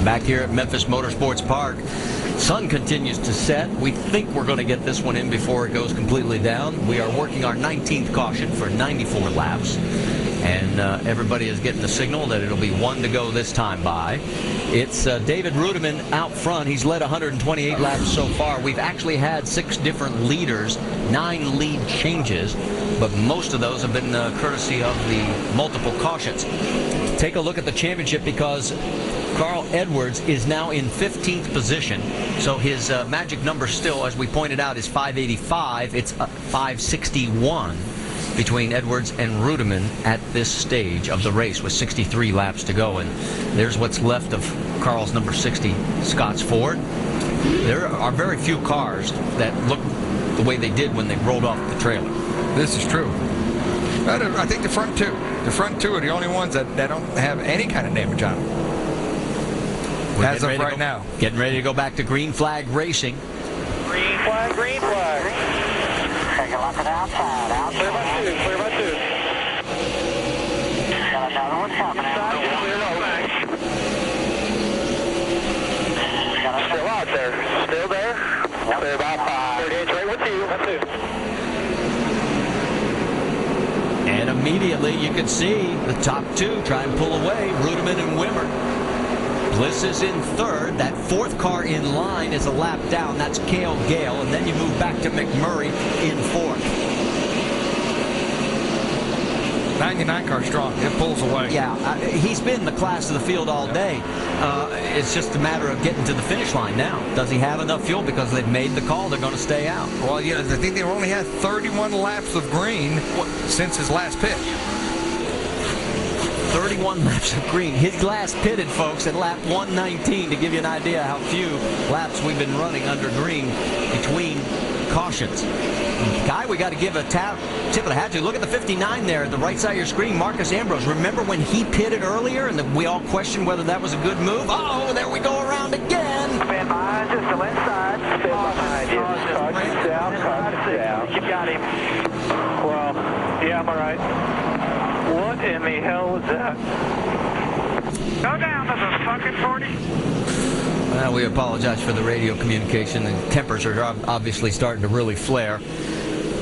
Back here at Memphis Motorsports Park, sun continues to set. We think we're going to get this one in before it goes completely down. We are working our 19th caution for 94 laps, and everybody is getting the signal that it'll be one to go this time by. It's David Rudiman out front. He's led 128 laps so far. We've actually had 6 different leaders, 9 lead changes, but most of those have been courtesy of the multiple cautions. Take a look at the championship, because Carl Edwards is now in 15th position. So his magic number still, as we pointed out, is 585. It's 561 between Edwards and Rudiman at this stage of the race with 63 laps to go. And there's what's left of Carl's number 60, Scott's Ford. There are very few cars that look the way they did when they rolled off the trailer. This is true. I think the front two are the only ones that don't have any kind of damage on them. As of right now. Getting ready to go back to green flag racing. Green flag, green flag. Take a look at outside. Clear by 2, clear by 2. Got another one coming out. Still out there. Still there. Clear by 5. 38's right with you. By 2. And immediately you can see the top 2 try and pull away, Rudiman and Wimmer. Bliss is in 3rd. That 4th car in line is a lap down. That's Cale Gale. And then you move back to McMurray in 4th. 99 car strong. It pulls away. Yeah, he's been the class of the field all day. It's just a matter of getting to the finish line now. Does he have enough fuel? Because they've made the call. They're going to stay out. Well, yeah, I think they've only had 31 laps of green since his last pit. 31 laps of green. His last pitted, folks, at lap 119, to give you an idea how few laps we've been running under green between cautions. Guy, we got to give a tip of the hat to. Look at the 59 there at the right side of your screen, Marcus Ambrose. Remember when he pitted earlier and we all questioned whether that was a good move? Oh, there we go around again. Stand behind you, still inside. Stand behind you. Caution down, caution down. You got him. Well, yeah, I'm all right. What in the hell was that? Go down to the fucking 40. Well, we apologize for the radio communication. The tempers are obviously starting to really flare.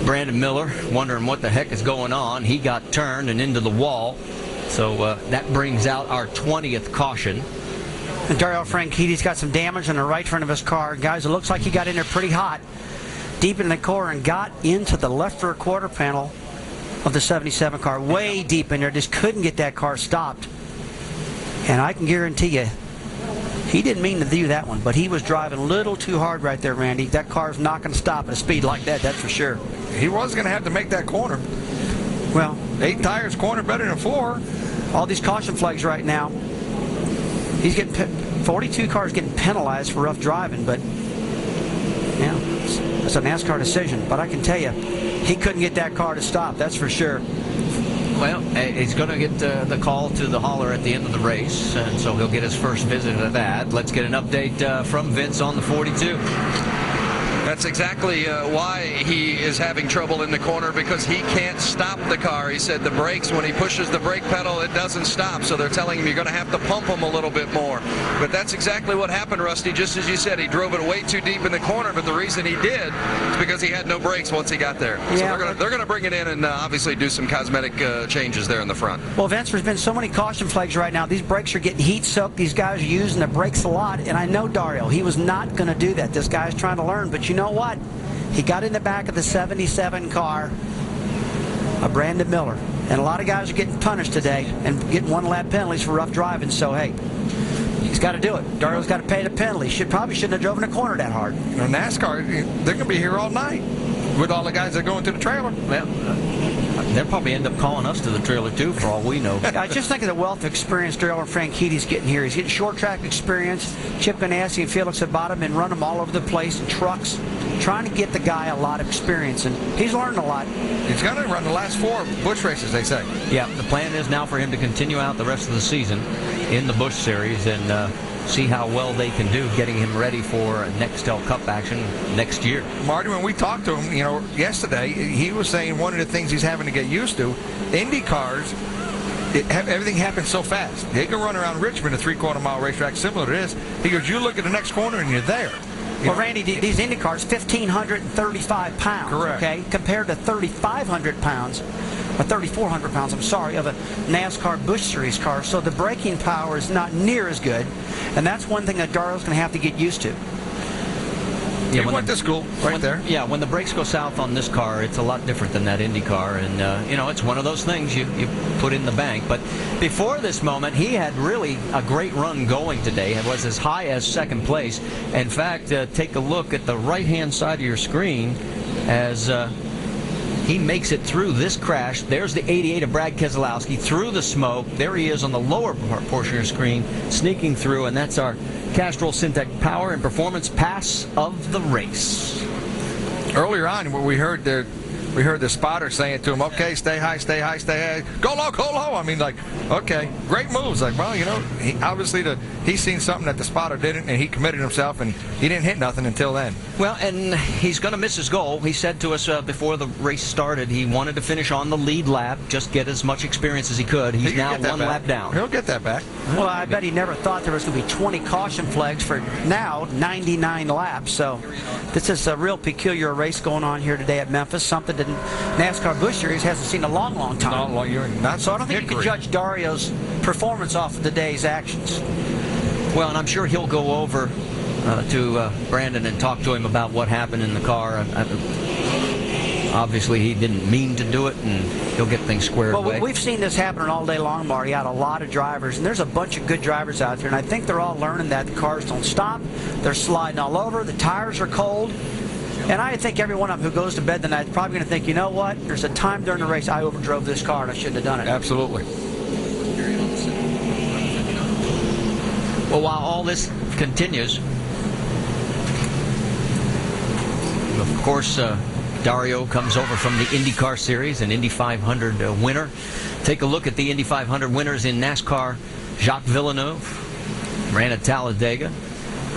Brandon Miller wondering what the heck is going on. He got turned and into the wall. So that brings out our 20th caution. And Dario Franchitti's got some damage on the right front of his car. Guys, it looks like he got in there pretty hot, deep in the core, and got into the left rear quarter panel of the 77 car, way deep in there. Just couldn't get that car stopped. And I can guarantee you, he didn't mean to do that one, but he was driving a little too hard right there, Randy. That car's not going to stop at a speed like that, that's for sure. He was going to have to make that corner. Well, 8 tires corner better than 4. All these caution flags right now. He's getting 42 cars getting penalized for rough driving, but yeah, it's a NASCAR decision. But I can tell you, he couldn't get that car to stop, that's for sure. Well, he's going to get the call to the hauler at the end of the race, and so he'll get his first visit of that. Let's get an update from Vince on the 42. That's exactly why he is having trouble in the corner, because he can't stop the car. He said the brakes, when he pushes the brake pedal, it doesn't stop. So they're telling him you're going to have to pump him a little bit more. But that's exactly what happened, Rusty. Just as you said, he drove it way too deep in the corner. But the reason he did is because he had no brakes once he got there. Yeah, so they're going to bring it in and obviously do some cosmetic changes there in the front. Well, Vince, there's been so many caution flags right now. These brakes are getting heat soaked. These guys are using the brakes a lot. And I know Dario, he was not going to do that. This guy's trying to learn. But you know what? He got in the back of the 77 car of Brandon Miller. And a lot of guys are getting punished today and getting 1-lap penalties for rough driving. So, hey, he's got to do it. Dario's got to pay the penalty. Probably shouldn't have driven the corner that hard. You know, NASCAR, they're going to be here all night with all the guys that go into the trailer. Well, they'll probably end up calling us to the trailer, too, for all we know. I just think of the wealth of experience Dario Franchitti's getting here. He's getting short track experience. Chip Ganassi and Felix at bottom and run them all over the place in trucks, trying to get the guy a lot of experience. And he's learned a lot. He's going to run the last 4 Busch races, they say. Yeah, the plan is now for him to continue out the rest of the season in the Busch Series and see how well they can do getting him ready for Nextel Cup action next year. Marty, when we talked to him, yesterday, he was saying one of the things he's having to get used to, Indy cars everything happens so fast. They can run around Richmond, a 3/4 mile racetrack similar to this. He goes, you look at the next corner and you're there. Well, Randy, these IndyCars, 1,535 pounds. Correct. Okay, compared to 3,500 pounds, or 3,400 pounds, I'm sorry, of a NASCAR Busch Series car. So the braking power is not near as good, and that's one thing that Dario's going to have to get used to. Yeah, he went to school right there. Yeah, when the brakes go south on this car, it's a lot different than that Indy car, and you know, it's one of those things you put in the bank. But before this moment, he had really a great run going today. It was as high as second place. In fact, take a look at the right-hand side of your screen as he makes it through this crash. There's the 88 of Brad Keselowski through the smoke. There he is on the lower portion of your screen, sneaking through, and that's our Castrol Syntec Power and Performance Pass of the race. Earlier on, we heard the spotter saying to him, "Okay, stay high, stay high, stay high, go low, go low." I mean, like, okay, great moves. Like, well, you know, he's seen something that the spotter didn't, and he committed himself, and he didn't hit nothing until then. Well, and he's going to miss his goal. He said to us before the race started he wanted to finish on the lead lap, just get as much experience as he could. He's now one lap down. He'll get that back. Well, I bet he never thought there was going to be 20 caution flags for now 99 laps. So this is a real peculiar race going on here today at Memphis, something that NASCAR Busch Series hasn't seen in a long, long time. So I don't think you can judge Dario's performance off of today's actions. Well, and I'm sure he'll go over to Brandon and talk to him about what happened in the car. Obviously, he didn't mean to do it, and he'll get things squared away. Well, we've seen this happening all day long, Marty, out a lot of drivers, and there's a bunch of good drivers out there, and I think they're all learning that the cars don't stop. They're sliding all over. The tires are cold. And I think every one of them who goes to bed tonight is probably going to think, you know what, there's a time during the race I overdrove this car and I shouldn't have done it. Absolutely. Well, while all this continues, of course, Dario comes over from the IndyCar Series, an Indy 500 winner. Take a look at the Indy 500 winners in NASCAR. Jacques Villeneuve ran at Talladega.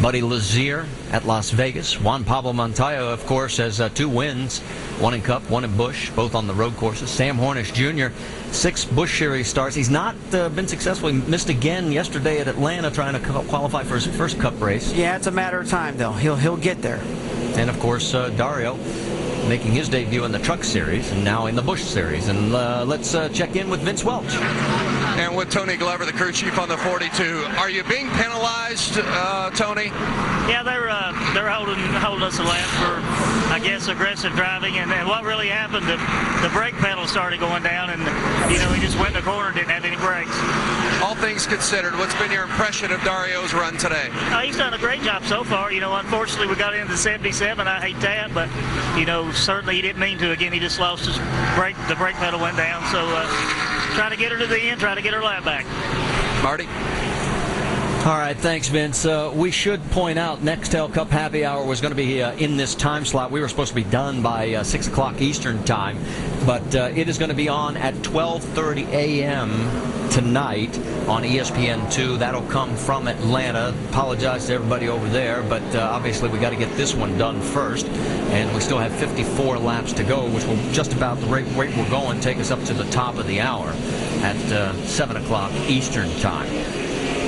Buddy Lazier at Las Vegas. Juan Pablo Montoya, of course, has 2 wins, one in Cup, one in Busch, both on the road courses. Sam Hornish Jr., 6 Busch Series starts. He's not been successful. He missed again yesterday at Atlanta trying to qualify for his first Cup race. Yeah, it's a matter of time, though. He'll get there. And, of course, Dario making his debut in the Truck Series and now in the Busch Series. And let's check in with Vince Welch. And with Tony Glover, the crew chief on the 42. Are you being penalized, Tony? Yeah, they're holding us a lap for, I guess, aggressive driving. And what really happened, the brake pedal started going down, and you know, he just went in the corner and didn't have any brakes. All things considered, what's been your impression of Dario's run today? He's done a great job so far. You know, unfortunately, we got into the 77. I hate that, but you know, certainly he didn't mean to. Again, he just lost his brake. The brake pedal went down. So try to get her to the end. Try to get her lap back. Marty? All right, thanks, Vince. We should point out Nextel Cup Happy Hour was going to be in this time slot. We were supposed to be done by 6 o'clock Eastern Time, but it is going to be on at 12:30 a.m. tonight on ESPN2. That'll come from Atlanta. Apologize to everybody over there, but obviously we got to get this one done first, and we still have 54 laps to go, which will just about the rate we're going take us up to the top of the hour at 7 o'clock Eastern Time.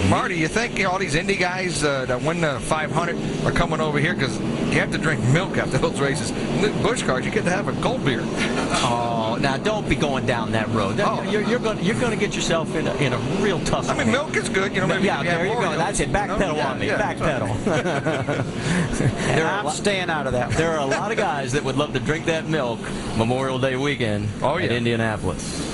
Marty, you think all these Indy guys that win the 500 are coming over here because you have to drink milk after those races? In the Busch cars, you get to have a cold beer. Oh, now don't be going down that road. You're going to get yourself in a real tough. I mean, milk is good, you know. Maybe yeah, there you go. That's it. Backpedal on me. Yeah. Backpedal. I'm staying out of that. There are a lot of guys that would love to drink that milk Memorial Day weekend at Indianapolis.